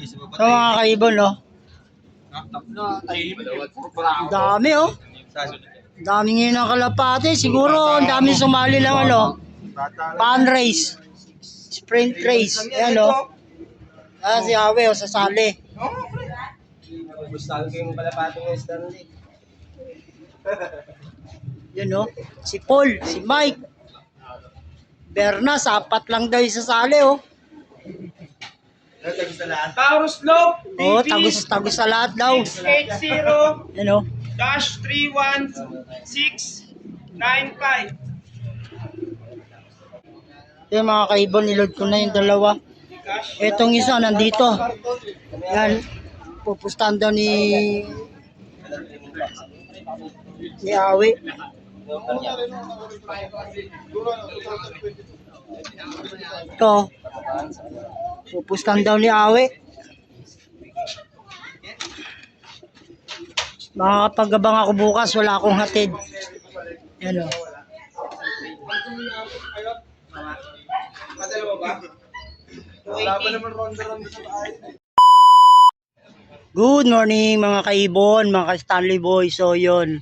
So mga kaibon, no? Ang dami, oh. Dami ngayon ng kalapate. Siguro, ang dami sumali ng ano, pan race. Sprint race. Ayan, oh. Ah, si Awe, oh, sasali. Gusto ko yung kalapate ng Stanley. Yun, oh. Si Paul, si Mike. Berna, sapat lang daw yung sasali, oh. Taurus Loop, Oh, tagus sa lahat daw. 680-31695. Yan, oh. Yung mga kaibon, nilod ko na yung dalawa. Etong isa, nandito. Yan. Pupustahan daw ni Awi. Ito. Pupustahan daw ni Awi. Makakapag-abang ako bukas, wala akong hatid. Yan, o. Good morning mga kaibon, mga ka-Stanley Boy. So yun,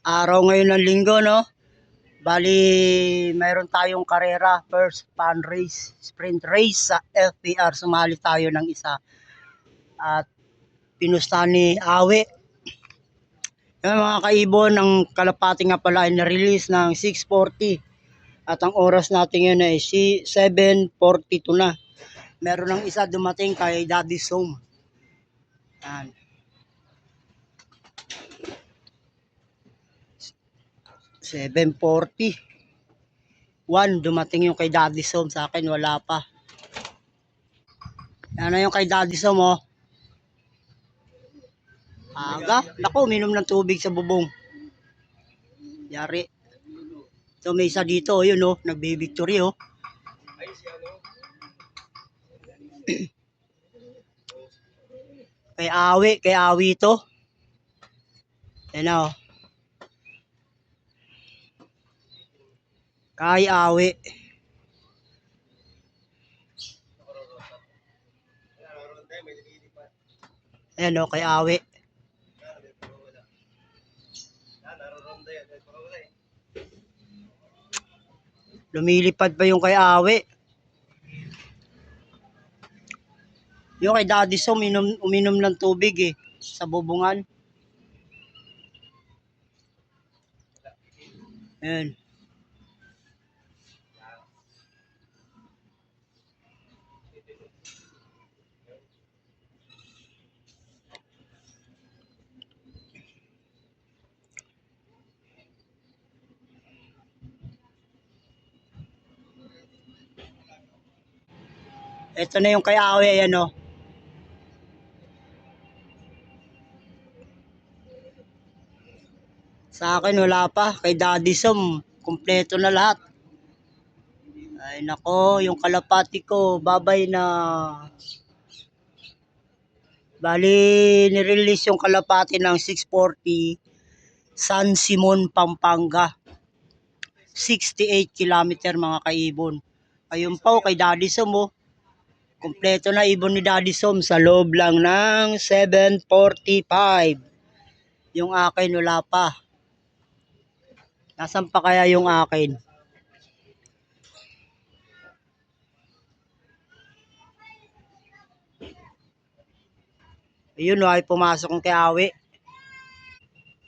araw ngayon ng linggo, no? Bali, mayroon tayong karera, first fan race, sprint race sa FPR. Sumali tayo ng isa. At pinusta ni Awe. Yan mga kaibon, ang kalapati nga pala ay na-release ng 6:40. At ang oras natin yun ay 7:42 na. Meron ng isa dumating kay Daddy Som. Yan. 7:40. 1 dumating yung kay Daddy Som, sa akin wala pa. Yan na yung kay Daddy Som, oh. Aga, naku, uminom ng tubig sa bubong. Yari. So may isa dito, oh, yun, oh, nagbe-victory, oh. Kay Awi to. Yan na, oh. Kay Awi. Ayan, oh, kay Awi. Lumilipad pa yung kay Awi. Yung kay Daddy Som, uminom ng tubig, eh, sa bubungan. Ayan. Ito na yung kay Awi, ayan, oh. Sa akin wala pa, kay Daddy Som, kumpleto na lahat. Ay nako, yung kalapati ko, babay na. Bali, nirelease yung kalapati ng 6:40, San Simon, Pampanga. 68 kilometer mga kaibon. Ayun pa, kay Daddy Som, oh. Kumpleto na ibon ni Daddy Som sa loob lang ng 7:45. Yung akin wala pa. Nasaan pa kaya yung akin? Ayun, ay pumasok ng kay Awi.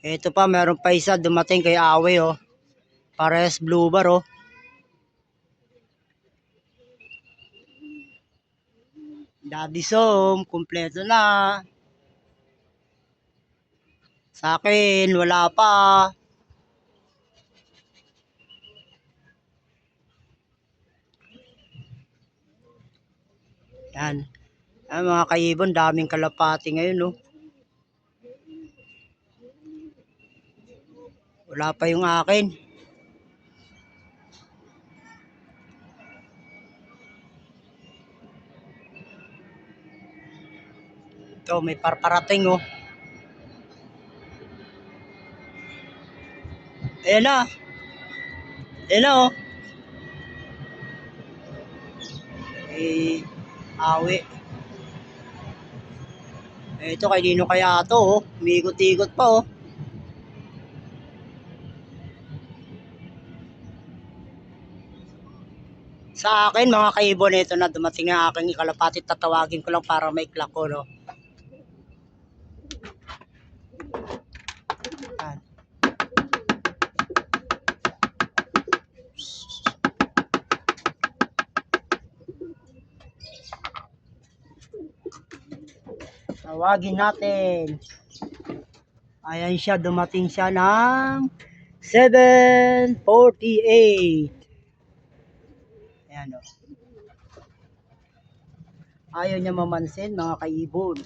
Ito pa, meron pa isa dumating kay Awi, oh. Pares blue bar, oh. Daddy Som, kumpleto na. Sa akin, wala pa. Yan. Yan mga kaibon, daming kalapati ngayon, no. Wala pa yung akin. Ito, may parparating, oh. Ayan na. Ayan na, oh. Awi. Ito, kanino kaya to, oh. Umiikot-ikot pa, oh. Sa akin, mga kaibon, ito na dumating ang aking ikalapati. Tatawagin ko lang para maiklak ko, no. Yan. Tawagin natin. Ayan siya, dumating siya ng 7:48. Ayan, o. Ayaw niya mamansin, mga kaibon.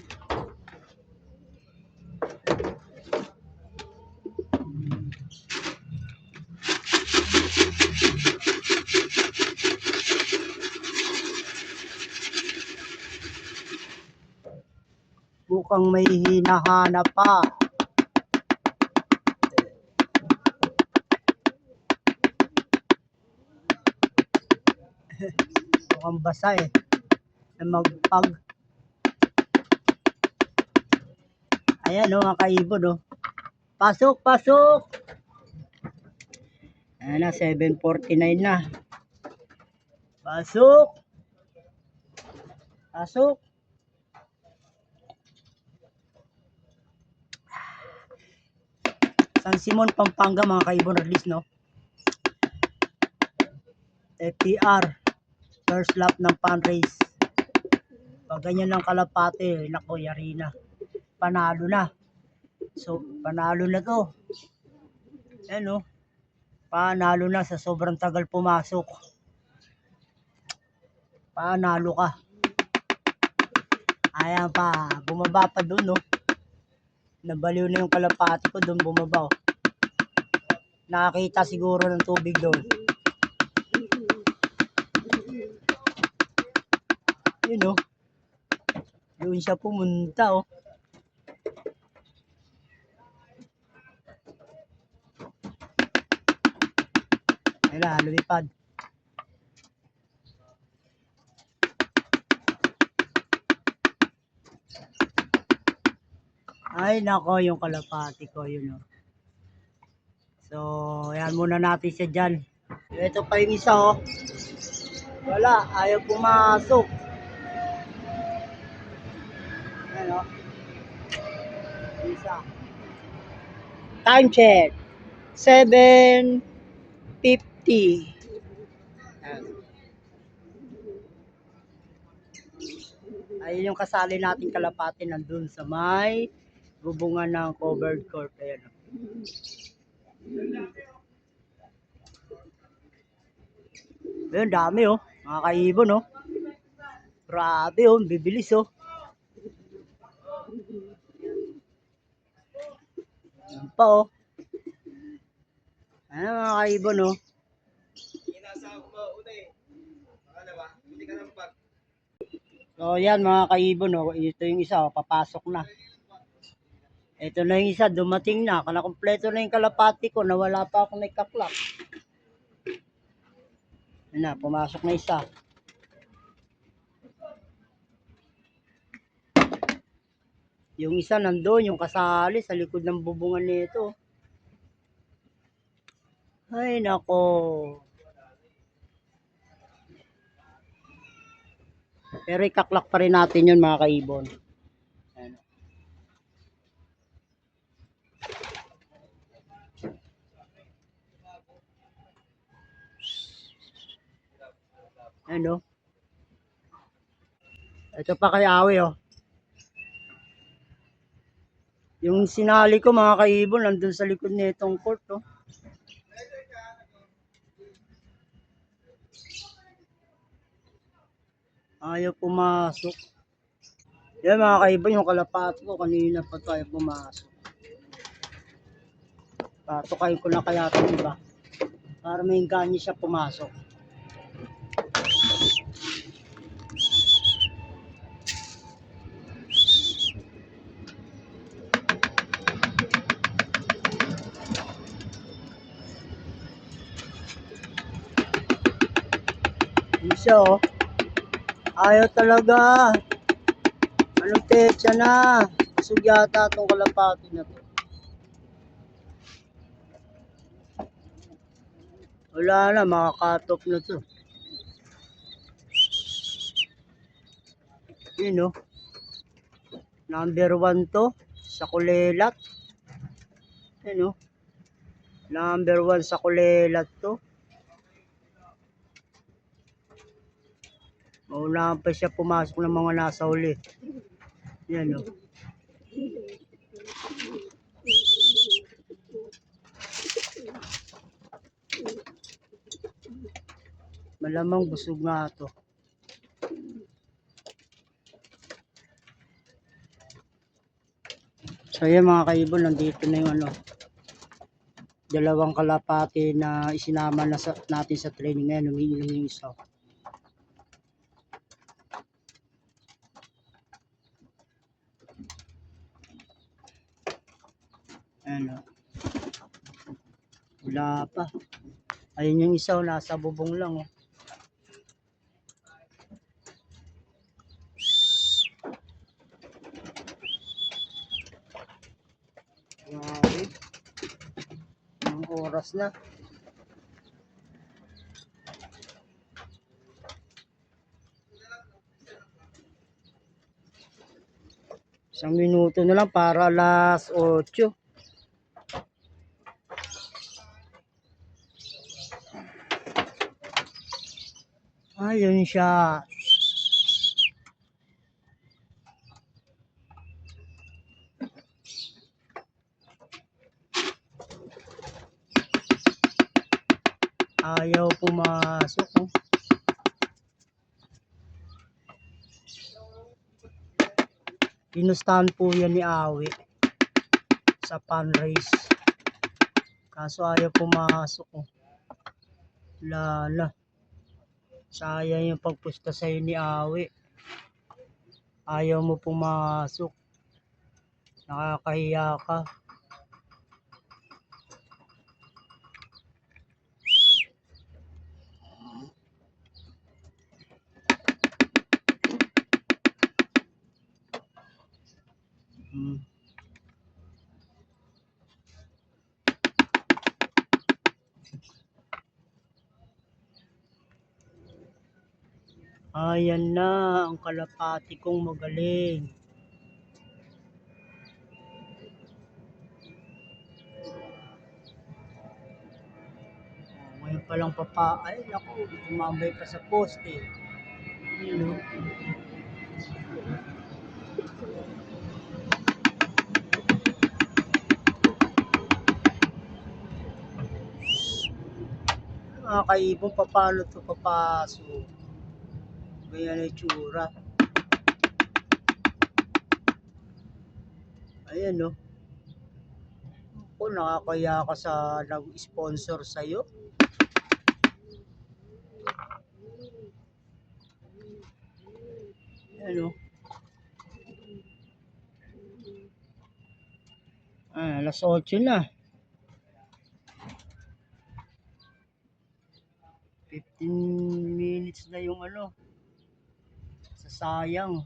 Mukhang may hinahanap pa. Mukhang basa eh. Magpag. Ayan, o, mga kaibon, o. Pasok, pasok. Ayan na, 7:49 na. Pasok. Pasok. San Simon, Pampanga, mga kaibon, release, no? FPR. First lap ng fundraise. Pag ganyan lang kalapate, nako, yari na. Panalo na. So, panalo na to. Ayan, no? Panalo na sa sobrang tagal pumasok. Panalo ka. Ayan pa. Bumaba pa dun, no? Nabaliw na yung kalapati ko dun, bumaba, oh. Nakakita siguro ng tubig doon. Yun, oh. Doon siya pumunta, oh. Ayan, lumipad. Ay, nako, yung kalapati ko, yun, oh. So, ayan muna natin siya dyan. Ito pa yung isa, oh. Wala, ayaw pumasok. Ayan, oh. Isa. Time check. 7:50. Ayan. Ayun yung kasali natin kalapati nandun sa may bubungan ng covered court. Ayan, oh. Ayun, dami, oh. Mga kaibon, oh. Grabe, oh. Bibilis, oh. Ayan pa, oh. Ayan, mga kaibon, oh. So, yan, mga kaibon, oh. Ito yung isa, oh. Papasok na. Ito na yung isa, dumating na. Kompleto na yung kalapati ko. Nawala pa ako may kaklak. Ayan na, pumasok na isa. Yung isa nandoon, yung kasali sa likod ng bubungan nito. Ay, nako. Pero ikaklak pa rin natin yun, mga kaibon. Ayan. Ano? Ito pa kay Awi, oh. Yung sinali ko, mga kaibon, nandun sa likod nitong court, oh. Ayaw pumasok. Yan, mga kaibon, yung kalapati ko, kanina pa tayo pumasok. Patukayin ko na kaya ito, diba? Para may ganyo siya pumasok. Isa, oh. Ayaw talaga. Anong petsa na? Busog yata itong kalapati na to. Wala na, makakatop na to. Yun oh. Number 1 to sa kulelat. Yun oh. Number 1 sa kulelat to. Maunahan pa siya pumasok ng mga nasa huli. Yan o. Malamang busog nga to. So yan mga kaibon, nandito na yung ano, dalawang kalapati na isinama na natin sa training ngayon. Umiinom yung isa. Ano, wala pa. Ayun yung isa, nasa bubong lang. Oh. Grabe. Ang oras na. Isang minuto na lang para alas 8. Ayun siya. Ayaw pumasok. Oh. Pinustahan po yan ni Awi sa fundraise. Kaso ayaw pumasok. Oh. Lala. Sayang yung pagpusta sa'yo ni Awi. Ayaw mo pumasok. Nakakahiya ka. Ayan na ang kalapati kong magaling. Ngayon palang ay naku, tumambay pa sa poste. Yun, mga kaibon, papalo to papasok. Ganyan ang itsura. Ayan no. Kung nakakaya ka sa nag-sponsor sa'yo. Ayan no. Alas 8 na. 15 minutes na yung ano. Sasayang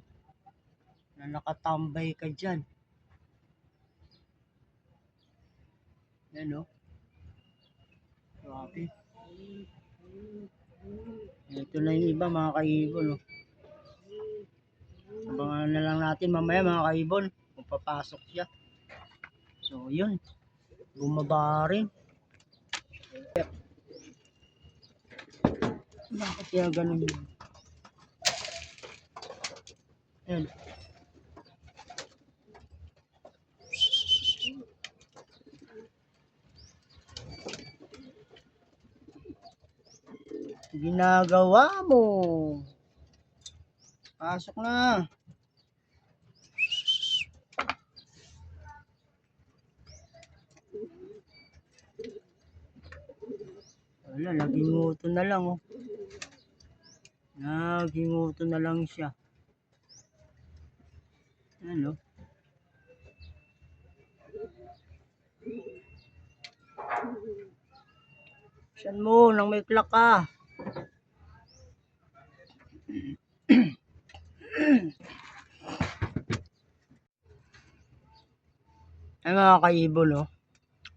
na nakatambay ka dyan. Yan o. Grabe. Ito na yung iba mga kaibon. Oh. Abangan na lang natin mamaya mga kaibon kung papasok siya. So yun. Bumaba rin. Bakit kaya ganun yun? Yan. Ginagawa mo. Pasok na. Wala, naginguto na lang oh. Naginguto na lang siya. Ano? Siyan mo, nang may clock ka. Ay mga kaibon, no?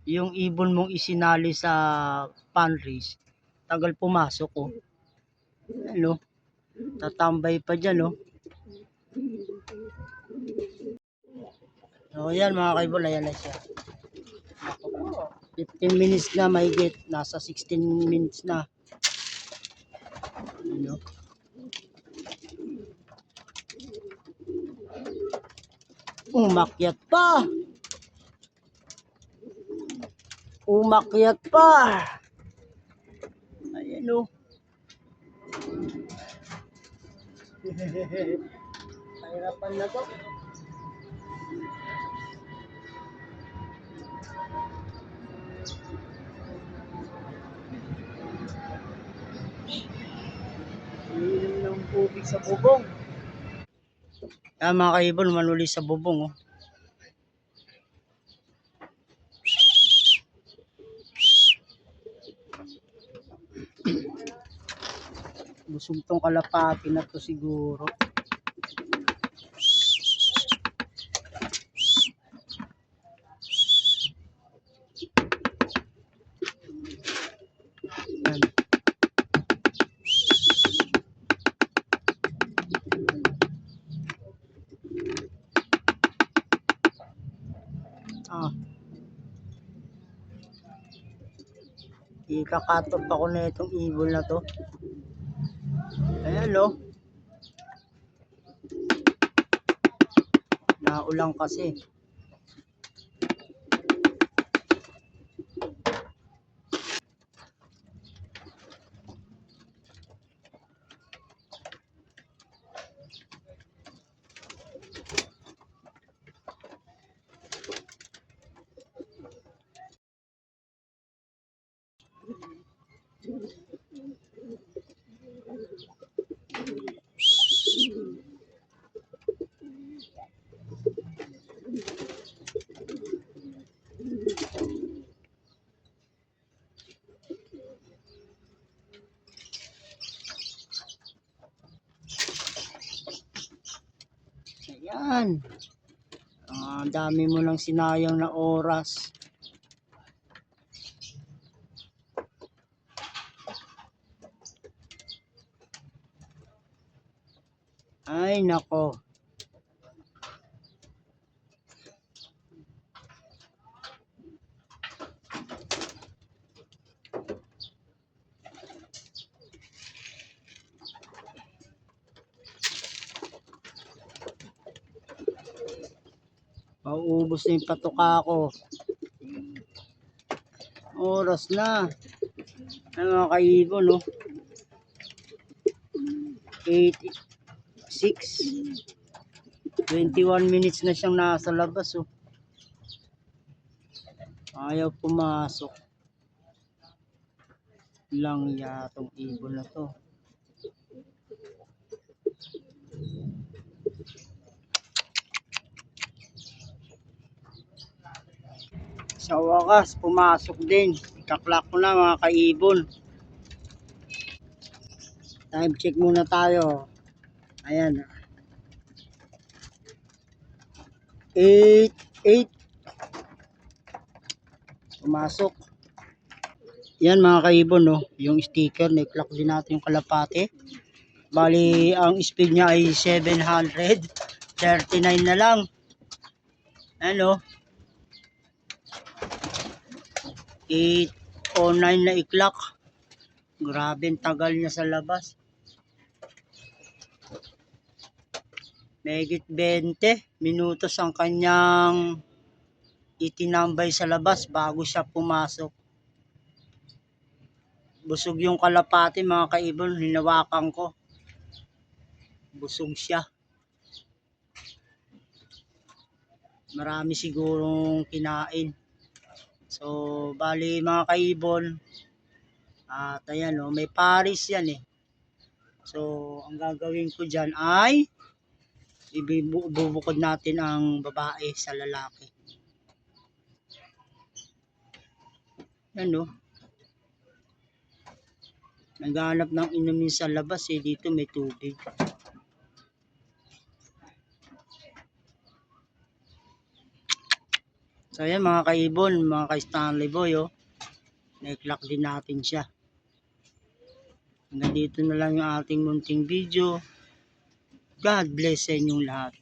Yung ibon mong isinali sa panrace, tagal pumasok, oh. Ano? Tatambay pa dyan, no? So, yan mga kaibon, ayan na siya. 15 minutes na mahigit, nasa 16 minutes na. Ano? Umakyat pa. Umakyat pa. Ayan, oh. Kahirapan na to. Iinom ng tubig sa bubong. Yan mga kaibon, manuli sa bubong, oh. Busog tong kalapati na to siguro. Yan. Ah. Ikakatop ako na itong ibon na to. Ayan, oh. Naulang kasi. Ayan. Dami mo lang sinayang na oras. Ay, nako. Mauubos na yung patuka ko. Oras na. Ay, mga kaibon, no? 8, 6, 21 minutes na siyang nasa labas, oh. Ayaw pumasok. Lang yatong ibon na to. Sa wakas, pumasok din. Ikaklak ko na mga kaibon. Time check muna tayo. Ayan. 8. Pumasok. Yan mga kaibon, no? Yung sticker, na-clock din natin yung kalapate. Bali, ang speed niya ay 739 na lang. Ano? 8:09 na i-clock. Grabe, ang tagal niya sa labas. Megit 20 minutos ang kanyang itinambay sa labas bago siya pumasok. Busog yung kalapati mga kaibon, hinawakan ko. Busog siya. Marami sigurong kinain. So, bali mga kaibon, at ayan, oh, may paris yan eh. So, ang gagawin ko dyan ay ibubukod natin ang babae sa lalaki. Yan, oh. Naghanap ng inumin sa labas eh. Dito may tubig. So yan mga kaibon, mga ka-Stanley Boy, oh. Na-clock din natin siya. Hanggang dito na lang yung ating munting video. God bless sa inyong lahat.